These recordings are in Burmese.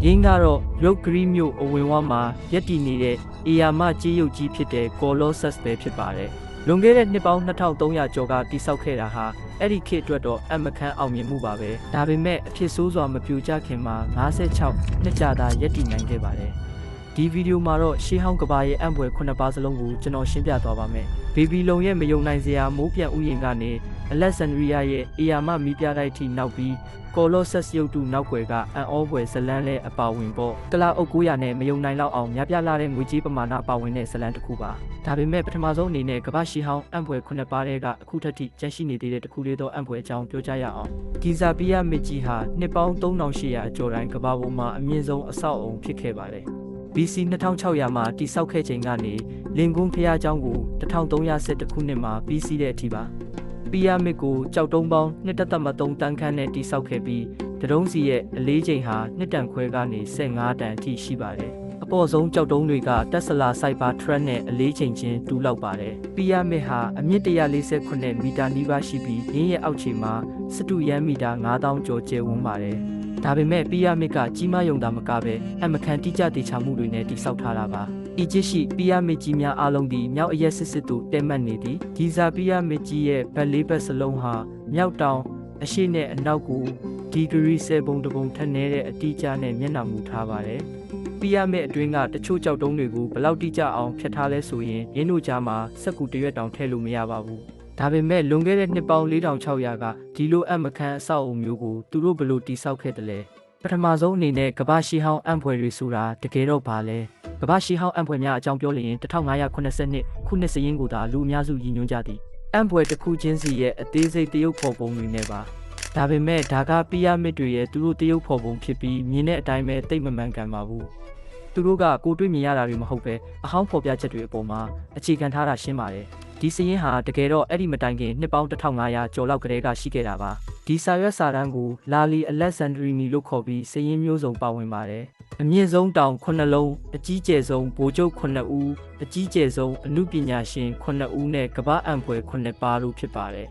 ရင်းကတော့ Rock Green မြို့အဝင်ဝမှာရပ်တည်နေတဲ့အေယာမကြေးရုပ်ကြီးဖြစ်တဲ့ Colossus ပဲဖြစ်ပါတယ်။လွန်ခဲ့တဲ့နှစ်ပေါင်း2300ကျော်ကတည်ဆောက်ခဲ့တာဟာအဲ့ဒီခေတ်အတွက်တော့အမခန်းအောင်မြင်မှုပါပဲ။ဒါပေမဲ့အဖြစ်ဆိုးစွာမပြိုကျခင်မှာ56နှစ်ကြာသာရပ်တည်နိုင်ခဲ့ပါတယ်။ဒီဗီဒီယိုမှာတော့ရှေးဟောင်းကဘာရဲ့အံ့ဖွယ်9ပါးစလုံးကိုကျွန်တော်ရှင်းပြသွားပါမယ်။ဘေဘီလုံရဲ့မယုံနိုင်စရာမိုးပြန်ဥယျာဉ်ကနေ Alexandria ရဲ့အေယာမမီးပြတိုက်ထိနောက်ပြီး Colossus ရုပ်တုနောက်ွယ်ကအံ့ဩဖွယ်ဇလန်းလဲအပါဝင်ပေါ့။ကလာအုပ်900နဲ့မယုံနိုင်လောက်အောင်များပြားလာတဲ့ငွေကြေးပမာဏအပါဝင်တဲ့ဇလန်းတစ်ခုပါ။ဒါပေမဲ့ပထမဆုံးအနေနဲ့ကမ္ဘာရှေးဟောင်းအံ့ဖွယ်9ပါးတဲ့ကအခုထက်ထိကျန်ရှိနေသေးတဲ့တစ်ခုလေးသောအံ့ဖွယ်အကြောင်းပြောကြရအောင်။ဂီဇာပီယာမစ်ကြီးဟာနှစ်ပေါင်း3800အကျော်တိုင်းကမ္ဘာပေါ်မှာအမြင့်ဆုံးအဆောက်အုံဖြစ်ခဲ့ပါတယ်။ BC 2600မှာတည်ဆောက်ခဲ့ချိန်ကနေလင်ကွန်းဖျားကျောင်းကို1310ခုနှစ်မှာပြီးစီးတဲ့အထိပါပီယာမစ်ကိုကြောက်တုံးပေါင်း1.3တန်းခန့်နဲ့တည်ဆောက်ခဲ့ပြီးတရုံးစီရဲ့အလေးချိန်ဟာ2တန်ခွဲကနေ15တန်အထိရှိပါတယ်အပေါ်ဆုံးကြောက်တုံးတွေကတက်ဆလာစိုက်ပါထရက်နဲ့အလေးချိန်ချင်းတူလောက်ပါတယ်ပီယာမစ်ဟာအမြင့်148မီတာနီးပါးရှိပြီးရင်းရဲ့အောက်ခြေမှာစတုရန်မီတာ9000ကျော်ကျယ်ဝန်းပါတယ်ဒါပေမဲ့ပီယာမစ်ကကြီးမားယုံတာမကပဲအမခန်တိကျတည်ချမှုတွေနဲ့တည်ဆောက်ထားတာပါအီဂျစ်ရှိပီယာမစ်ကြီးများအားလုံးဒီမြောက်အရက်စစ်စစ်တို့တဲမှတ်နေသည်ဂီဇာပီယာမစ်ကြီးရဲ့ဗတ်လေးဘက်စလုံးဟာမြောက်တောင်အရှေ့နဲ့အနောက်ကိုဒီဂရီ10ပုံတပုံထက်နည်းတဲ့အတိအကျနဲ့မျက်နှာမူထားပါတယ်ပီယာမစ်အတွင်းကတချို့ကြောက်တုံးတွေကိုဘလောက်တိကျအောင်ဖျက်ထားလဲဆိုရင်ရင်းတို့ကြားမှာစက်ကူတရွက်တောင်ထည့်လို့မရပါဘူးဒါပေမဲ့လွန်ခဲ့တဲ့နှစ်ပေါင်း4600ကဒီလိုအမခန်းအဆောက်အုံမျိုးကိုသူတို့ဘယ်လိုတည်ဆောက်ခဲ့တယ်လဲပထမဆုံးအနေနဲ့ကမ္ဘာရှေးဟောင်းအံ့ဖွယ်တွေဆိုတာတကယ်တော့ဘာလဲကမ္ဘာရှေးဟောင်းအံ့ဖွယ်များအကြောင်းပြောလျင်1582ခုနှစ်စရင်ကိုသာလူအများစုရည်ညွှန်းကြသည်အံ့ဖွယ်တစ်ခုချင်းစီရဲ့အသေးစိတ်တရုပ်ဖော်ပုံတွေနဲ့ပါဒါပေမဲ့ဒါကပီယာမစ်တွေရဲ့သူတို့တရုပ်ဖော်ပုံဖြစ်ပြီးမြင်တဲ့အတိုင်းပဲတိတ်မမှန်ကန်ပါဘူးသူတို့ကကိုတွေ့မြင်ရတာတွေမဟုတ်ပဲအဟောင်းဖော်ပြချက်တွေအပေါ်မှာအခြေခံထားတာရှင်းပါတယ်ဒီစရင်ဟာတကယ်တော့အဲ့ဒီမတိုင်ခင်နှစ်ပေါင်း1500ကျော်လောက်ကတည်းကရှိခဲ့တာပါဒီစာရွက်စာတမ်းကိုလာလီအလက်ဇန်ဒရီနီလို့ခေါ်ပြီးစရင်မျိုးစုံပါဝင်ပါတယ်အမြင့်ဆုံးတောင်9လုံးအကြီးကျယ်ဆုံးဗိုလ်ချုပ်9ဦးအကြီးကျယ်ဆုံးအမှုပညာရှင်9ဦးနဲ့ကမ္ဘာအံ့ဖွယ်9ပါးတို့ဖြစ်ပါတယ်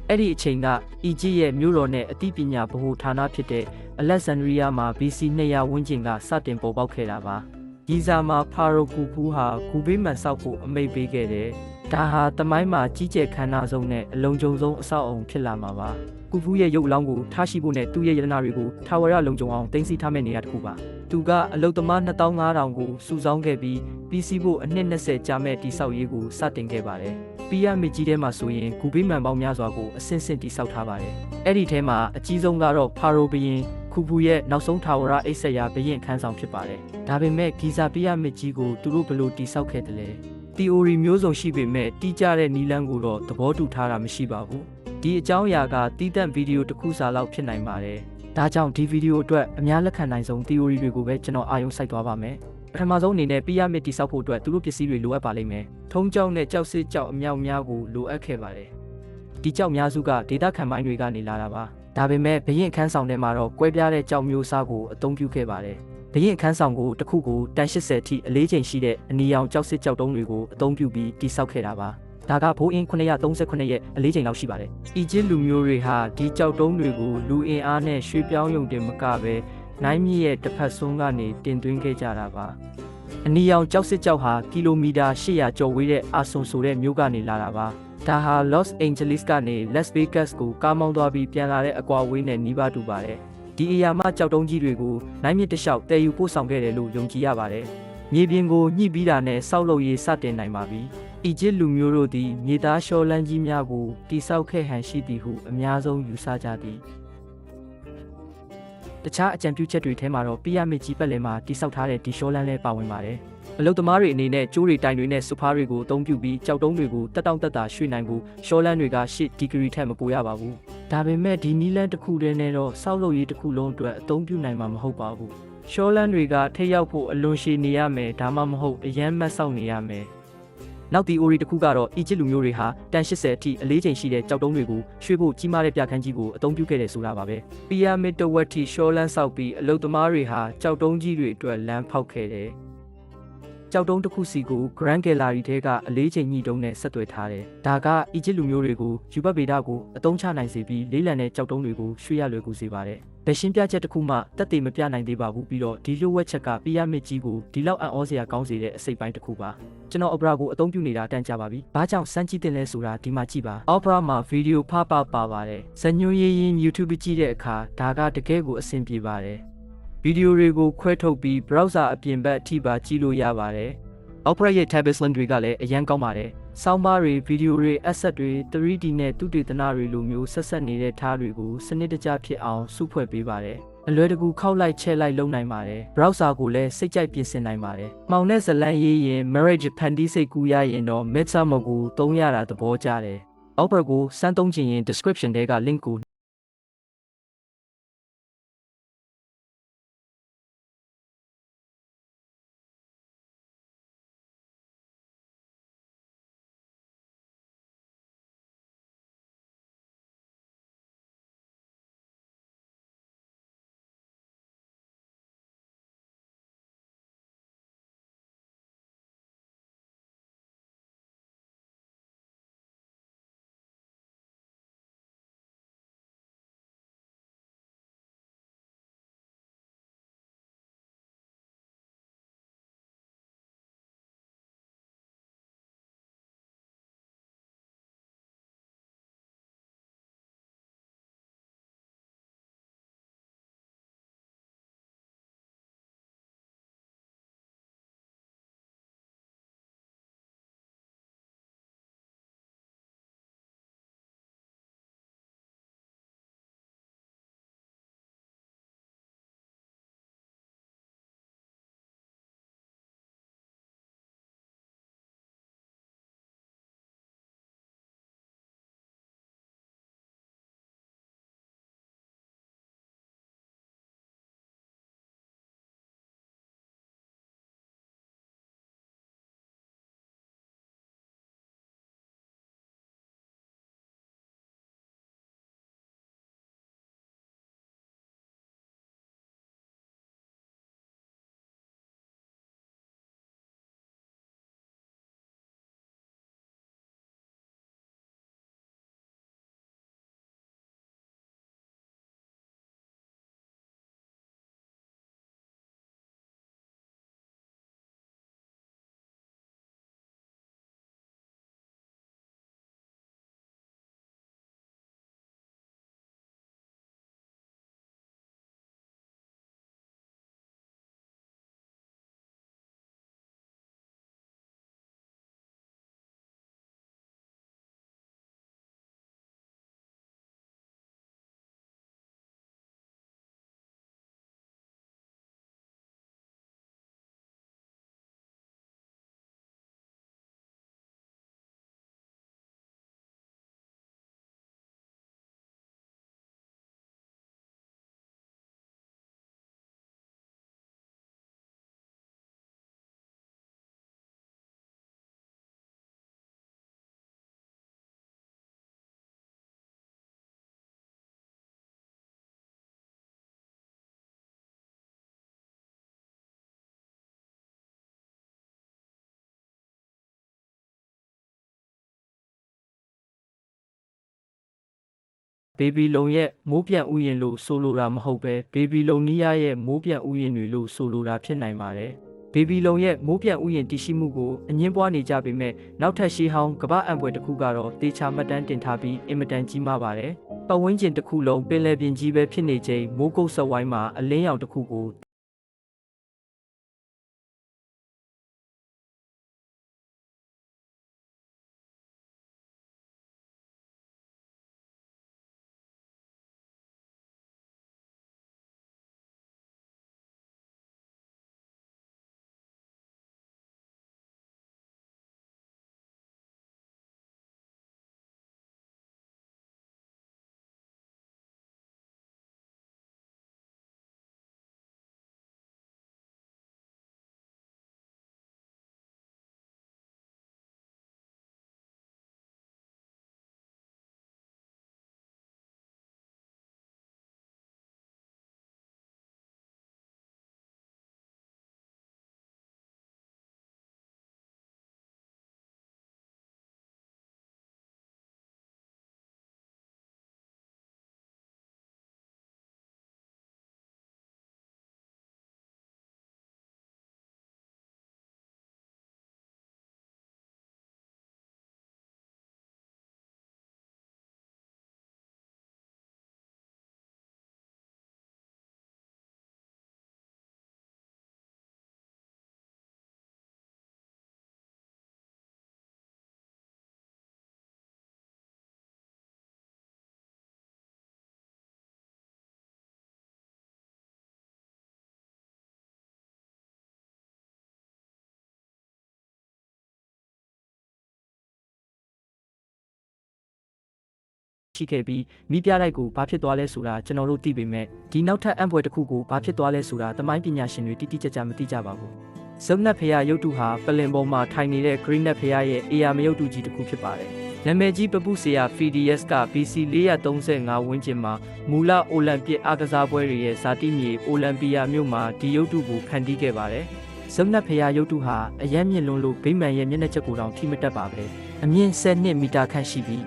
အဲ့ဒီအချိန်ကအီဂျစ်ရဲ့မြို့တော်နဲ့အသိပညာဗဟိုဌာနဖြစ်တဲ့အလက်ဇန်ဒရီယာမှာ BC 200ဝန်းကျင်ကစတင်ပေါ်ပေါက်ခဲ့တာပါဂီဇာမှာဖာရိုကူဖူးဟာဂူဘေးမှန်ဆောက်ဖို့အမိန့်ပေးခဲ့တယ်ဒါဟာတမိုင်းမှာကြီးကျယ်ခမ်းနားဆုံးနဲ့အလုံးကျုံဆုံးအဆောက်အအုံဖြစ်လာမှာပါကူဖူးရဲ့ရုပ်အလောင်းကိုထားရှိဖို့နဲ့သူ့ရဲ့ရတနာတွေကိုထာဝရလုံခြုံအောင်တင်စီထားမယ့်နေရာတစ်ခုပါသူကအလုသမား2500ကိုစုဆောင်းခဲ့ပြီးပြီးစီးဖို့အနှစ်20ကြာမဲ့တိဆောက်ရေးကိုစတင်ခဲ့ပါတယ်ပီယာမစ်ကြီးထဲမှာဆိုရင်ဂူဘေးမှန်ပေါင်းများစွာကိုအဆင့်ဆင့်တိဆောက်ထားပါတယ်အဲ့ဒီထဲမှာအကြီးဆုံးကတော့ဖာရိုဘုရင်ခုဖူရဲ့နောက်ဆုံးထာဝရအိပ်စက်ရာဘုရင်ခန်းဆောင်ဖြစ်ပါတယ်ဒါပေမဲ့ဂီဇာပီယာမစ်ကြီးကိုသူတို့ဘယ်လိုတိဆောက်ခဲ့တယ်လဲ theory မျိုးစုံရှိပေမဲ့တိကျတဲ့နည်းလမ်းကိုတော့သဘောတူထားတာမရှိပါဘူးဒီအကြောင်းအရာကတီးတန့်ဗီဒီယိုတစ်ခုစာလောက်ဖြစ်နိုင်ပါတယ်ဒါကြောင့်ဒီဗီဒီယိုအတွက်အများလက်ခံနိုင်ဆုံး theory တွေကိုပဲကျွန်တော်အာရုံစိုက်သွားပါမယ်ပထမဆုံးအနေနဲ့ပီယာမစ်တိဆောက်ဖို့အတွက်သူတို့ပစ္စည်းတွေလိုအပ်ပါလိမ့်မယ်ထုံးကြောက်နဲ့ကြောက်စစ်ကြောက်အမြောက်များကိုလိုအပ်ခဲ့ပါတယ်ဒီကြောက်များစုကဒေတာခံပိုင်းတွေကနေလာတာပါဒါပေမဲ့ဘရင်ခန်းဆောင်ထဲမှာတော့ကွဲပြားတဲ့ကြောက်မျိုးစားကိုအသုံးပြုခဲ့ပါတယ်ဘရင်ခန်းဆောင်ကိုတစ်ခုကိုတန်80ထိအလေးချိန်ရှိတဲ့အနီရောင်ကြောက်စစ်ကြောက်တုံးတွေကိုအသုံးပြုပြီးတိဆောက်ခဲ့တာပါဒါကဘိုးအင်း938ရဲ့အလေးချိန်လောက်ရှိပါတယ်အီဂျစ်လူမျိုးတွေဟာဒီကြောက်တုံးတွေကိုလူအင်အားနဲ့ရွှေ့ပြောင်းယုံတင်မကပဲနိုင်မြစ်ရဲ့တစ်ဖက်ဆုံးကနေတင်သွင်းခဲ့ကြတာပါအနီရောင်ကြောက်စစ်ကြောက်ဟာကီလိုမီတာ800ကျော်ဝေးတဲ့အာဆွန်ဆိုတဲ့မြို့ကနေလာတာပါဒါဟာ Los Angeles ကနေ Las Vegas ကိုကားမောင်းသွားပြီးပြန်လာတဲ့အကွာအဝေးနဲ့နီးပါးတူပါတယ်ဒီအရာမှကြောက်တုံးကြီးတွေကိုနိုင်မြစ်တစ်လျှောက်တည်ယူပို့ဆောင်ခဲ့တယ်လို့ယုံကြည်ရပါတယ်မြေပြင်ကိုညှိပြီးတာနဲ့စောက်လုပ်ရေးစတင်နိုင်ပါပြီအီဂျစ်လူမျိုးတို့သည်မြေသားရှောလန်းကြီးများကိုတိဆောက်ခဲ့ဟန်ရှိသည်ဟုအများဆုံးယူဆကြသည်တခြားအကြံပြုချက်တွေထဲမှာတော့ပီယာမစ်ကြီးပတ်လည်မှာတိဆောက်ထားတဲ့ဒီရှောလန်းလည်းပါဝင်ပါတယ်အလုသမားတွေအနေနဲ့ကျိုးတွေတိုင်တွေနဲ့စူဖားတွေကိုအသုံးပြုပြီးကြောက်တုံးတွေကိုတက်တောင့်တက်တာရွှေ့နိုင်ဖို့ရှောလန်းတွေက10ဒီဂရီထက်မပိုရပါဘူးဒါပေမဲ့ဒီနီလန်းတစ်ခုတည်းနဲ့တော့စောက်လုပ်ရေးတစ်ခုလုံးအတွက်အသုံးပြုနိုင်မှာမဟုတ်ပါဘူးရှောလန်းတွေကထိရောက်ဖို့အလွန်ရှည်နေရမယ်ဒါမှမဟုတ်အရန်မတ်ဆောက်နေရမယ်နောက် theory တစ်ခုကတော့အီဂျစ်လူမျိုးတွေဟာတန်80အထိအလေးချိန်ရှိတဲ့ကြောက်တုံးတွေကိုရွှေ့ဖို့ကြီးမားတဲ့ပြခန်းကြီးကိုအသုံးပြုခဲ့တယ်ဆိုတာပါပဲပီယာမစ်တဝက်ထိရှောလန်းဆောက်ပြီးအလုသမားတွေဟာကြောက်တုံးကြီးတွေအတွက်လမ်းဖောက်ခဲ့တယ် ကြောက်တုံးတစ်ခုစီကို Grand Gallery ထဲကအလေးချိန်ညှိတုံးနဲ့ဆက်သွယ်ထားတယ်။ဒါကအီဂျစ်လူမျိုးတွေကိုယူဘတ်ဗေဒကိုအသုံးချနိုင်စေပြီးလေးလံတဲ့ကြောက်တုံးတွေကိုရွှေ့ရလွယ်ကူစေပါတယ်။ဗရှင်းပြချက်တစ်ခုမှတက်သေးမပြနိုင်သေးပါဘူးပြီးတော့ဒီလိုဝက်ချက်ကပီရမစ်ကြီးကိုဒီလောက်အံ့ဩစရာကောင်းစေတဲ့အစိပ်ပိုင်းတစ်ခုပါ။ကျွန်တော် Opera ကိုအသုံးပြုနေတာတန်ကြပါပြီ။ဘာကြောင့်စမ်းကြည့်တင်လဲဆိုတာဒီမှာကြည့်ပါ။ Opera မှာဗီဒီယိုဖပါပါတယ်။ဇညွှန်းရေးရင် YouTube ကြည့်တဲ့အခါဒါကတကယ်ကိုအဆင်ပြေပါတယ်။ဗီဒီယိုတွေကိုခွဲထုတ်ပြီး browser အပြင်ဘက်အထိပါကြည့်လို့ရပါတယ်။ Opera ရဲ့ Tablet Link တွေကလည်းအရန်ကောင်းပါတယ်။ ဆောင်းပါးတွေဗီဒီယိုတွေ asset တွေ 3D နဲ့သုတေသနတွေလိုမျိုးဆက်နေတဲ့ထားတွေကိုစနစ်တကျဖြစ်အောင်စုဖွဲ့ပေးပါတယ်။အလွယ်တကူခောက်လိုက်ချဲ့လိုက်လုပ်နိုင်ပါတယ်။ browser ကိုလည်းစိတ်ကြိုက်ပြင်ဆင်နိုင်ပါတယ်။မှောင်တဲ့ဇလန်းရေးရင် marriage ဖန်တီးစိတ်ကူးရရင်တော့ midsummer ကိုသုံးရတာသဘောကျတယ်။ Opera ကိုစမ်းသုံးချင်ရင် description ထဲက link ကိုဘေဘီလုံရဲ့မိုးပြန်ဥယျာဉ်လို့ဆိုလိုတာမဟုတ်ပဲဘေဘီလုံနီးယားရဲ့မိုးပြန်ဥယျာဉ်တွေလို့ဆိုလိုတာဖြစ်နိုင်ပါတယ်။ဘေဘီလုံရဲ့မိုးပြန်ဥယျာဉ်တည်ရှိမှုကိုအငင်းပွားနေကြပေမဲ့နောက်ထပ်ရှေးဟောင်းကမ္ဘာအံပွဲတစ်ခုကတော့တေချာမှတ်တမ်းတင်ထားပြီးအင်မတန်ကြီးမားပါတယ်။ပတ်ဝန်းကျင်တစ်ခုလုံးပင်လယ်ပြင်ကြီးပဲဖြစ်နေချိန်မိုးကုတ်ဆက်ဝိုင်းမှာအလင်းရောင်တစ်ခုကို ရှိခဲ့ပြီးမိပြလိုက်ကိုဘာဖြစ်သွားလဲဆိုတာကျွန်တော်တို့သိပေမဲ့ဒီနောက်ထပ်အံ့ဖွယ်တစ်ခုကိုဘာဖြစ်သွားလဲဆိုတာသမိုင်းပညာရှင်တွေတိတိကျကျမသိကြပါဘူး။ဇုံနတ်ဖရာရုပ်တုဟာပလင်ပေါ်မှာထိုင်နေတဲ့ Green နတ်ဖရာရဲ့အေယာမရုပ်တုကြီးတစ်ခုဖြစ်ပါတယ်။နာမည်ကြီးပပုဆရာ FDS က BC 435ဝန်းကျင်မှာမူလအိုလံပစ်အားကစားပွဲတွေရဲ့ဇာတိမြေအိုလံပီယာမြို့မှာဒီရုပ်တုကိုဖန်တီးခဲ့ပါတယ်။ဇုံနတ်ဖရာရုပ်တုဟာအယမ်းမြင့်လွန်းလို့ဗိမာန်ရဲ့မျက်နှာချက်ကိုတောင်ထိမတက်ပါပဲ။အမြင့်10မီတာခန့်ရှိပြီ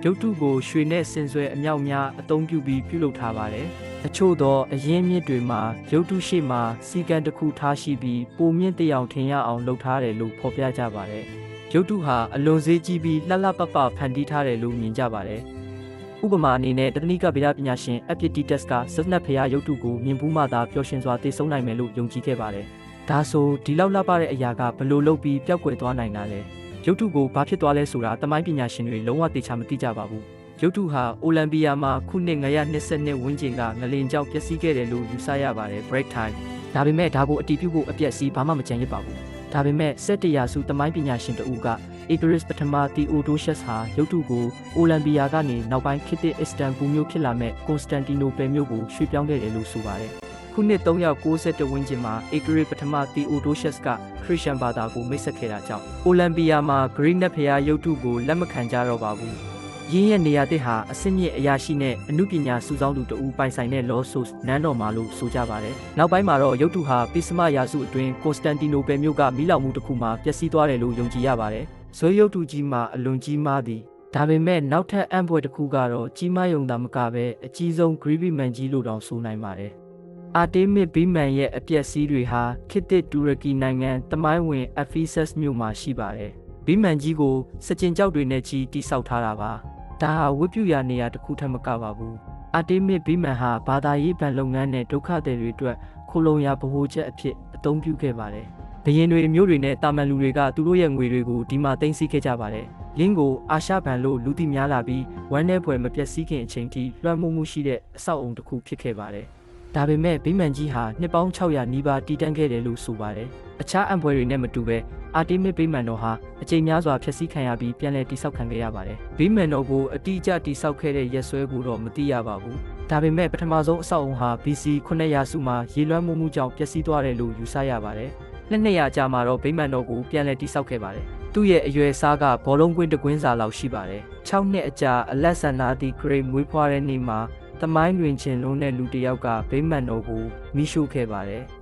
းရုပ်တုကိုရွှေနဲ့ဆင်ဆွဲအမြောက်များအသုံးပြုပြီးပြုလုပ်ထားပါတယ်။အချို့သောအရင်းမြစ်တွေမှာရုပ်တုရှိမှစီကံတစ်ခုထားရှိပြီးပုံမြင့်တရောင်ထင်ရအောင်လုပ်ထားတယ်လို့ဖော်ပြကြပါတယ်။ရုပ်တုဟာအလွန်ဈေးကြီးပြီးလှလှပပဖန်တီးထားတယ်လို့မြင်ကြပါတယ်။ဥပမာအနေနဲ့တက္ကနီကဗေဒပညာရှင်အပစ်တီတက်စ်ကဇက်နတ်ဖရာရုပ်တုကိုမြင်ဘူးမှသာပျော်ရွှင်စွာသိဆုံးနိုင်မယ်လို့ယုံကြည်ခဲ့ပါတယ်။ဒါဆိုဒီလောက်လှပတဲ့အရာကဘယ်လိုလုပ်ပြီးပျောက်ကွယ်သွားနိုင်တာလဲ။ရုပ်တုကိုဘာဖြစ်သွားလဲဆိုတာသမိုင်းပညာရှင်တွေလုံးဝသိချမသိကြပါဘူး။ရုပ်တုဟာအိုလံပီယာမှာခုနှစ်922ဝန်းကျင်ကငလင်ကြောင့်ပျက်စီးခဲ့တယ်လို့ယူဆရပါတယ် break time ဒါပေမဲ့ဒါကိုအတည်ပြုဖို့အပျက်စီးဘာမှမကြံရစ်ပါဘူးဒါပေမဲ့7ရာစုသမိုင်းပညာရှင်တဦးက Icarus ပထမ Theodosius ဟာရုပ်တုကိုအိုလံပီယာကနေနောက်ပိုင်းခေတ်သစ် Istanbul မြို့ဖြစ်လာမဲ့ Constantinople မြို့ကိုရွှေ့ပြောင်းခဲ့တယ်လို့ဆိုပါတယ်ခုနှစ်391ဝန်းကျင်မှာ Icarus ပထမ Theodosius ကခရစ်ယာန်ဘာသာကိုမိတ်ဆက်ခဲ့တာကြောင့်အိုလံပီယာမှာ Greek နတ်ဖရာရုပ်တုကိုလက်မခံကြတော့ပါဘူးရင်းရဲ့နေရာတစ်ဟာအစစ်မြစ်အရာရှိနဲ့အမှုပညာစုဆောင်းသူတဦးပိုင်ဆိုင်တဲ့ Lossos နန်းတော်မှာလို့ဆိုကြပါတယ်။နောက်ပိုင်းမှာတော့ရုပ်တုဟာပိစမရာစုအတွင်း Constantinople မြို့ကမိလောင်မှုတစ်ခုမှာပျက်စီးသွားတယ်လို့ယုံကြည်ရပါတယ်။ဇွဲရုပ်တုကြီးမှာအလွန်ကြီးမားသည်။ဒါပေမဲ့နောက်ထပ်အံ့ဖွယ်တစ်ခုကတော့ကြီးမားယုံသာမကပဲအကြီးဆုံး Greek ဗိမာန်ကြီးလို့တောင်ဆိုနိုင်ပါတယ်။အာတေးမစ်ဗိမာန်ရဲ့အပျက်စီးတွေဟာခေတ်သစ်တူရကီနိုင်ငံတမိုင်းဝင် Ephesus မြို့မှာရှိပါတယ်။ဗိမာန်ကြီးကိုစကြင်ကျောက်တွေနဲ့ကြီးတိဆောက်ထားတာပါ။ဒါဟာဝတ်ပြုရာနေရာတစ်ခုထက်မကပါဘူးအာတေးမစ်ဗိမာန်ဟာဘာသာရေးဗန်လုပ်ငန်းနဲ့ဒုက္ခသည်တွေအတွက်ခိုလုံရာဗဟိုချက်အဖြစ်အသုံးပြုခဲ့ပါတယ်ဘုရင်တွေမျိုးတွေနဲ့တာမန်လူတွေကသူတို့ရဲ့ငွေတွေကိုဒီမှာသိမ်းဆည်းခဲ့ကြပါတယ်လင်းကိုအာရှဗန်လို့လူသိများလာပြီးဝမ်းထဲဖွယ်မပျက်စီးခင်အချိန်ထိလွှမ်းမိုးမှုရှိတဲ့အဆောက်အုံတစ်ခုဖြစ်ခဲ့ပါတယ်ဒါပေမဲ့ဗိမာန်ကြီးဟာနှစ်ပေါင်း600နီးပါးတည်တံ့ခဲ့တယ်လို့ဆိုပါတယ်အခြားအံပွဲတွေနဲ့မတူပဲအာတေးမစ်ဗိမာန်တော်ဟာအကြိမ်များစွာဖျက်ဆီးခံရပြီးပြန်လည်တည်ဆောက်ခံခဲ့ရပါတယ်။ဗိမာန်တော်ကိုအတိအကျတည်ဆောက်ခဲ့တဲ့ရက်စွဲကိုတော့မသိရပါဘူး။ဒါပေမဲ့ပထမဆုံးအဆောက်အုံဟာ BC 900ရာစုမှာရေလွှမ်းမိုးမှုကြောင့်ပျက်စီးသွားတယ်လို့ယူဆရပါတယ်။နှစ်200ကြာမှာတော့ဗိမာန်တော်ကိုပြန်လည်တည်ဆောက်ခဲ့ပါတယ်။သူ့ရဲ့အရွယ်အစားကဘောလုံးကွင်းတစ်ကွင်းစာလောက်ရှိပါတယ်။6နှစ်အကြာအလက်ဆန်နာဒီဂရိတ်မွေးဖွားတဲ့နေ့မှာသမိုင်းတွင်ချင်းလုံးတဲ့လူတစ်ယောက်ကဗိမာန်တော်ကိုမိရှို့ခဲ့ပါတယ်။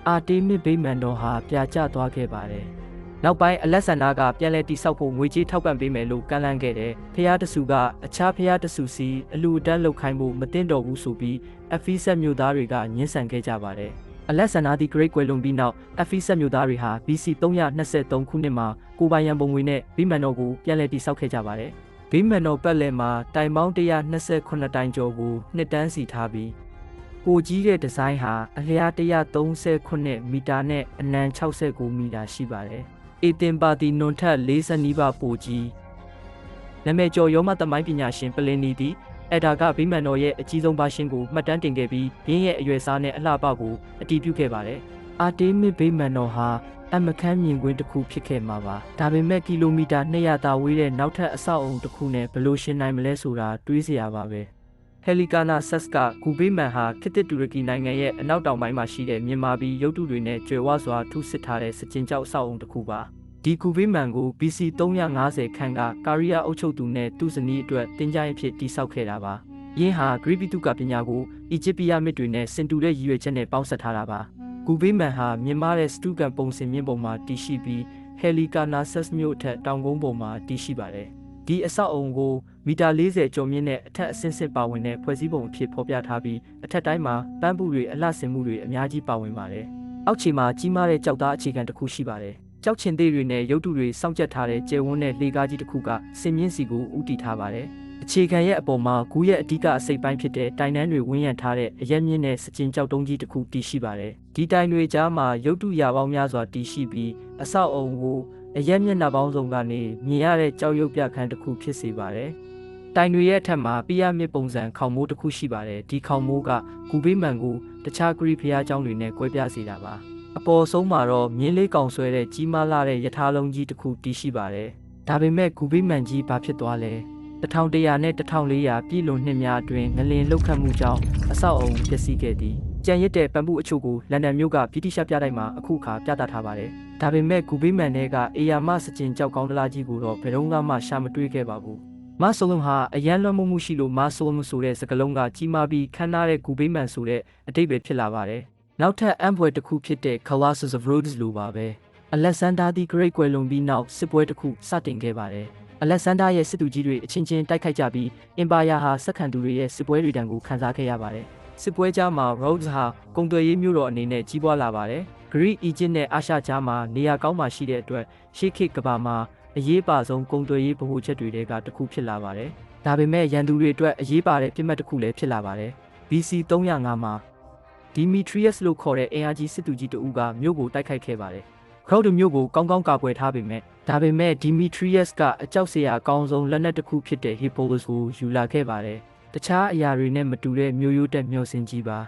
အာတေးမစ်ဗိမာန်တော်ဟာပြာကျသွားခဲ့ပါတယ်။နောက်ပိုင်းအလက်ဆန်နာကပြန်လည်တည်ဆောက်ဖို့ငွေကြေးထောက်ပံ့ပေးမယ်လို့ကမ်းလှမ်းခဲ့တယ်။ဖျားတဆူကအခြားဖျားတဆူစီအလူအတန်းလုပ်ခိုင်းဖို့မတင်တော်ဘူးဆိုပြီး Ephesus မြို့သားတွေကညှင်းဆန်ခဲ့ကြပါတယ်။အလက်ဆန်နာဒီဂရိတ်ကွယ်လွန်ပြီးနောက် Ephesus မြို့သားတွေဟာ BC 323ခုနှစ်မှာကိုပိုင်ရန်ပုံငွေနဲ့ဗိမာန်တော်ကိုပြန်လည်တည်ဆောက်ခဲ့ကြပါတယ်။ဗိမာန်တော်ပတ်လည်မှာတိုင်ပေါင်း128တိုင်ကျော်ကိုနှစ်တန်းစီထားပြီးကိုကြီးတဲ့ဒီဇိုင်းဟာအလျား139မီတာနဲ့အနံ69မီတာရှိပါတယ်။အေတင်ပါတီနွန်ထက်40နီးပါးပိုကြီးနာမည်ကျော်ရောမသမိုင်းပညာရှင်ပလင်နီသည်အဲ့ဒါကဗိမာန်တော်ရဲ့အကြီးဆုံးဘာရှင်ကိုမှတ်တမ်းတင်ခဲ့ပြီးဘင်းရဲ့အရွယ်စားနဲ့အလှပကိုအတည်ပြုခဲ့ပါတယ်။အာတေးမစ်ဗိမာန်တော်ဟာအမခန်းမြင်ကွင်းတစ်ခုဖြစ်ခဲ့မှာပါ။ဒါပေမဲ့ကီလိုမီတာ200သာဝေးတဲ့နောက်ထပ်အဆောက်အုံတစ်ခုနဲ့ဘယ်လိုရှင်းနိုင်မလဲဆိုတာတွေးစရာပါပဲ။ Helicana Sas ကဂူဗိမာန်ဟာခေတ်သစ်တူရကီနိုင်ငံရဲ့အနောက်တောင်ပိုင်းမှာရှိတဲ့မြန်မာပြည်ရုပ်တုတွေနဲ့ကြွယ်ဝစွာထူးဆစ်ထားတဲ့စကြင်ကျောက်အဆောက်အုံတစ်ခုပါဒီဂူဗိမာန်ကို BC 350ခန့်ကကာရီယာအုပ်ချုပ်သူနဲ့သူ့ဇနီးအတွက်တင်ကြရင်ဖြစ်တည်ဆောက်ခဲ့တာပါယင်းဟာဂရိပိတုကပညာကိုအီဂျစ်ပီယာမစ်တွေနဲ့ဆင်တူတဲ့ရည်ရွယ်ချက်နဲ့ပေါင်းစပ်ထားတာပါဂူဗိမာန်ဟာမြင့်မားတဲ့စတူကန်ပုံစံမြင့်ပုံမှာတည်ရှိပြီး Helicana Sas မြို့ထက်တောင်ကုန်းပေါ်မှာတည်ရှိပါတယ်ဒီအဆောက်အုံကိုမီတာ40ကျော်မြင့်နဲ့အထက်အဆင့်ဆင့်ပါဝင်တဲ့ဖွဲ့စည်းပုံအဖြစ်ဖော်ပြထားပြီးအထက်တိုင်းမှာပန်းပူတွေအလှဆင်မှုတွေအများကြီးပါဝင်ပါတယ်။အောက်ခြေမှာကြီးမားတဲ့ကြောက်သားအခြေခံတစ်ခုရှိပါတယ်။ကြောက်ချင်သေးတွေနဲ့ရုပ်တုတွေစောင့်ကြပ်ထားတဲ့ကျယ်ဝန်းတဲ့လေကားကြီးတစ်ခုကစင်မြင့်စီကိုဦးတည်ထားပါတယ်။အခြေခံရဲ့အပေါ်မှာဂူရဲ့အဓိကအစိပ်ပိုင်းဖြစ်တဲ့တိုင်တန်းတွေဝန်းရံထားတဲ့အရက်မြင့်တဲ့စကြင်ကြောက်တုံးကြီးတစ်ခုတည်ရှိပါတယ်။ဒီတိုင်တွေကြားမှာရုပ်တုရာပေါင်းများစွာတည်ရှိပြီးအဆောက်အုံကိုအရက်မျက်နှာပေါင်းစုံကနေမြင်ရတဲ့ကြောက်ရွံ့ပြခန်းတစ်ခုဖြစ်စေပါတယ်။တိုင်တွေရဲ့အထက်မှာပိယမစ်ပုံစံခေါင်မိုးတစ်ခုရှိပါတယ်။ဒီခေါင်မိုးကဂူဗိမာန်ကိုတခြားဂရိဘုရားကျောင်းတွေနဲ့ကွဲပြားစေတာပါ။အပေါ်ဆုံးမှာတော့မြင်းလေးကောင်ဆွဲတဲ့ကြီးမားလာတဲ့ယထာလုံးကြီးတစ်ခုတည်ရှိပါတယ်။ဒါပေမဲ့ဂူဗိမာန်ကြီးဘာဖြစ်သွားလဲ။ 1100နဲ့1400ပြည်လွန်နှစ်များအတွင်းငလင်လှုပ်ခတ်မှုကြောင့်အဆောက်အအုံပျက်စီးခဲ့သည်ကြံရစ်တဲ့ပံ့ပိုးအချို့ကိုလန်ဒန်မြို့ကဗြိတိရှပြတိုက်မှာအခုအခါပြသထားပါတယ်ဒါပေမဲ့ဂူဘေးမန်တွေကအေယာမစကျင်ကြောက်ကောင်းတလားကြီးကိုတော့ဘယ်တော့မှရှာမတွေ့ခဲ့ပါဘူးမဆိုလုံဟာအရန်လွှမ်းမိုးမှုရှိလို့မဆိုလုံဆိုတဲ့စကားလုံးကကြီးမားပြီးခမ်းနားတဲ့ဂူဘေးမန်ဆိုတဲ့အတိတ်ပဲဖြစ်လာပါတယ်နောက်ထပ်အံပွဲတစ်ခုဖြစ်တဲ့ Colossus of Rhodes လိုပါပဲအလက်ဆန်ဒါဒီဂရိတ်ကွယ်လွန်ပြီးနောက်စစ်ပွဲတစ်ခုစတင်ခဲ့ပါတယ်အလက်ဆန်ဒါရဲ့စစ်သူကြီးတွေအချင်းချင်းတိုက်ခိုက်ကြပြီးအင်ပါယာဟာစက္ကန့်သူတွေရဲ့စစ်ပွဲတွေတန်ကိုခံစားခဲ့ရပါတယ်စစ်ပွဲကြားမှာ Rhodes ဟာကုန်သွယ်ရေးမြို့တော်အနေနဲ့ကြီးပွားလာပါတယ်ဂရိအီဂျစ်နဲ့အာရှကြားမှာနေရာကောင်းမှရှိတဲ့အတွက်ရှေးခေတ်ကမ္ဘာမှာအရေးပါဆုံးကုန်သွယ်ရေးဗဟိုချက်တွေကတစ်ခုဖြစ်လာပါတယ်ဒါပေမဲ့ရန်သူတွေအတွက်အရေးပါတဲ့ပြစ်မှတ်တစ်ခုလည်းဖြစ်လာပါတယ် BC 305မှာDemetrius လို့ခေါ်တဲ့အင်အားကြီးစစ်သူကြီးတဦးကမြို့ကိုတိုက်ခိုက်ခဲ့ပါတယ်ခရော့ဒ်မြို့ကိုကောင်းကောင်းကာကွယ်ထားပေမဲ့Demetrius ကအကြောက်စရာအကောင်းဆုံးလက်နက်တစ်ခုဖြစ်တဲ့ Hippolus ကိုယူလာခဲ့ပါတယ်တခြားအရာတွေနဲ့မတူတဲ့မြို့ရိုးတက်မျောစင်ကြီးပါ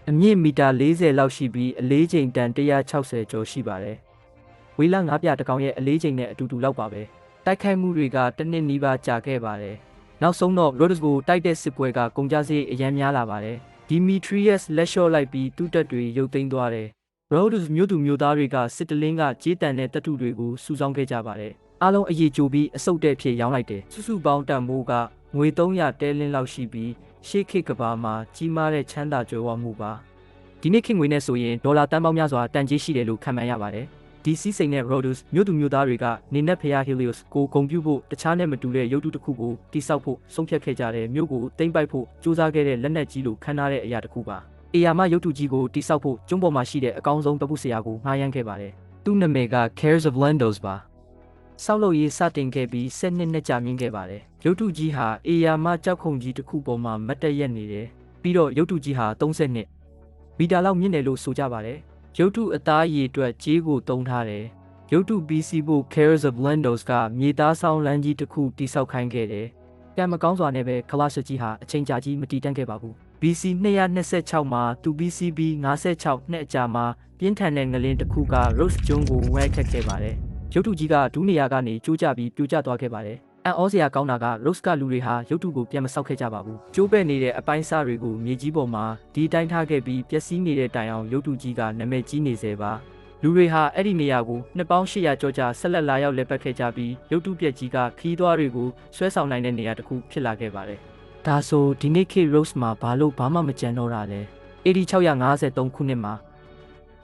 အမြင့်မီတာ40လောက်ရှိပြီးအလေးချိန်တန်160ကျော်ရှိပါတယ်ဝေးလငါးပြတကောင်ရဲ့အလေးချိန်နဲ့အတူတူလောက်ပါပဲတိုက်ခိုက်မှုတွေကတစ်နှစ်နီးပါးကြာခဲ့ပါတယ်နောက်ဆုံးတော့ Rhodes ကိုတိုက်တဲ့စစ်ပွဲကကုန်ကျစရိတ်အများများလာပါတယ်Demetrius လက်လျှော့လိုက်ပြီးတူးတက်တွေရုပ်သိမ်းသွားတယ်Rhodes မြို့သူမြို့သားတွေကစစ်တလင်းကကြေးတန်တဲ့တပ်ထုတွေကိုစုဆောင်းခဲ့ကြပါတယ်အားလုံးအရေးကြိုပြီးအစုပ်တဲ့ဖြစ်ရောင်းလိုက်တယ်စုစုပေါင်းတန်မိုးကငွေ300တဲလင်းလောက်ရှိပြီးရှေးခေတ်ကဘာမှာကြီးမားတဲ့ချမ်းသာကြွယ်ဝမှုပါဒီနေ့ခေတ်ငွေနဲ့ဆိုရင်ဒေါ်လာတန်ပေါင်းများစွာတန်ကြေးရှိတယ်လို့ခန့်မှန်းရပါတယ်ဒီစီးစိမ်နဲ့ Rhodes မြို့သူမြို့သားတွေကနေနက်ဖျား Helios ကိုဂုံပြုဖို့တခြားနဲ့မတူတဲ့ရုပ်တုတစ်ခုကိုတိစောက်ဖို့ဆုံးဖြတ်ခဲ့ကြတဲ့မြို့ကိုသိမ်းပိုက်ဖို့စူးစမ်းခဲ့တဲ့လက်နက်ကြီးလိုခမ်းနားတဲ့အရာတစ်ခုပါအေယာမရုပ်တုကြီးကိုတိစောက်ဖို့ကျွန်းပေါ်မှာရှိတဲ့အကောင်းဆုံးပပုဆရာကိုငှားရမ်းခဲ့ပါတယ်သူ့နာမည်က Cares of Landos ပါဆောက်လုပ်ရေးစတင်ခဲ့ပြီး7နှစ်နဲ့ကြာမြင့်ခဲ့ပါတယ်ရုပ်တုကြီးဟာအေယာမကြောက်ခုံကြီးတစ်ခုပေါ်မှာမတ်တက်ရက်နေတယ်ပြီးတော့ရုပ်တုကြီးဟာ30နှစ်မီတာလောက်မြင့်တယ်လို့ဆိုကြပါတယ်ရုပ်တုအသားရည်အတွက်ကြေးကိုတုံးထားတယ်ရုပ်တု BC ဖို့ Cares of Landos ကမြေသားဆောင်လမ်းကြီးတစ်ခုတိစောက်ခိုင်းခဲ့တယ်ကံမကောင်းစွာနဲ့ပဲ Colossus ကြီးဟာအချိန်ကြာကြီးမတည်တံ့ခဲ့ပါဘူး BC 226မှာသူ BCB 56နှစ်အကြာမှာပြင်းထန်တဲ့ငလင်တစ်ခုက Rhodes ကျွန်းကိုဝဲခတ်ခဲ့ပါတယ်ရုပ်တုကြီးကဒူးနေရာကနေကျိုးကျပြီးပြိုကျသွားခဲ့ပါတယ်အံ့ဩစရာကောင်းတာက Rhodes ကလူတွေဟာရုပ်တုကိုပြန်မဆောက်ခဲ့ကြပါဘူးကျိုးပဲ့နေတဲ့အပိုင်းစားတွေကိုမြေကြီးပေါ်မှာဒီတိုင်းထားခဲ့ပြီးပျက်စီးနေတဲ့တိုင်အောင်ရုပ်တုကြီးကနာမည်ကြီးနေစေပါလူတွေဟာအဲ့ဒီနေရာကိုနှစ်ပေါင်း800ကျော်ကြာဆက်လက်လာရောက်လည်ပတ်ခဲ့ကြပြီးရုပ်တုပြက်ကြီးကခီးသွားတွေကိုဆွဲဆောင်နိုင်တဲ့နေရာတစ်ခုဖြစ်လာခဲ့ပါတယ်ဒါဆိုဒီနေ့ခေတ် Rhodes မှာဘာမှမကြံတော့တာလဲAD 653ခုနှစ်မှာ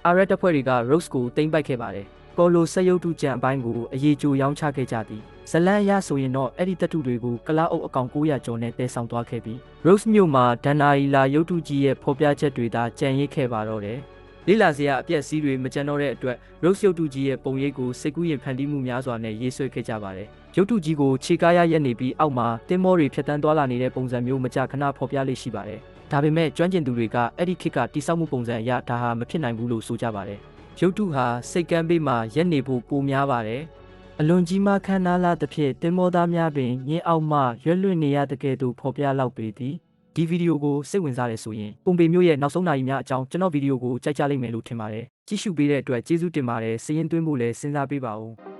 အာရက်တပ်ဖွဲ့တွေက Rhodes ကိုသိမ်းပိုက်ခဲ့ပါတယ်ကော်လိုဆက်ရုပ်တုကြံအပိုင်းကိုအရေးကြိုရောင်းချခဲ့ကြသည်ဇလန်အရဆိုရင်တော့အဲ့ဒီတပ်ထုတွေကိုကလားအုပ်အကောင်900ကျော်နဲ့တည်ဆောင်သွားခဲ့ပြီး Rhodes မြို့မှာဒန်နာရီလာရုပ်တုကြီးရဲ့ဖော်ပြချက်တွေသာကြံရစ်ခဲ့ပါတော့တယ်လေးလာစရာအပြက်စီးတွေမကြံတော့တဲ့အတွက် Rhodes ရုပ်တုကြီးရဲ့ပုံရိပ်ကိုစိတ်ကူးရင်ဖန်တီးမှုများစွာနဲ့ရေးဆွဲခဲ့ကြပါတယ်ရုပ်တုကြီးကိုခြေကားရရက်နေပြီးအောက်မှာတင်းမောတွေဖြတ်တန်းသွားလာနေတဲ့ပုံစံမျိုးမကြာခဏဖော်ပြလေးရှိပါတယ်ဒါပေမဲ့ကျွမ်းကျင်သူတွေကအဲ့ဒီခေတ်ကတိစောက်မှုပုံစံအရဒါဟာမဖြစ်နိုင်ဘူးလို့ဆိုကြပါတယ်ရုပ်တုဟာစိတ်ကမ်းပေးမှာရက်နေဖို့ပိုများပါတယ်အလွန်ကြီးမားခမ်းနားလာသဖြင့်တင်မောသားများပင်ညင်းအောက်မှရွက်လွင့်နေရတဲ့ကဲ့သို့ဖော်ပြလောက်ပေသည်ဒီဗီဒီယိုကိုစိတ်ဝင်စားတယ်ဆိုရင်ပုံပေမျိုးရဲ့နောက်ဆုံးနာရီများအကြောင်းကျွန်တော်ဗီဒီယိုကိုကြိုက်ကြလိမ့်မယ်လို့ထင်ပါတယ်ကြည့်ရှုပေးတဲ့အတွက်ကျေးဇူးတင်ပါတယ်စာရင်းသွင်းဖို့လည်းစဉ်းစားပေးပါဦး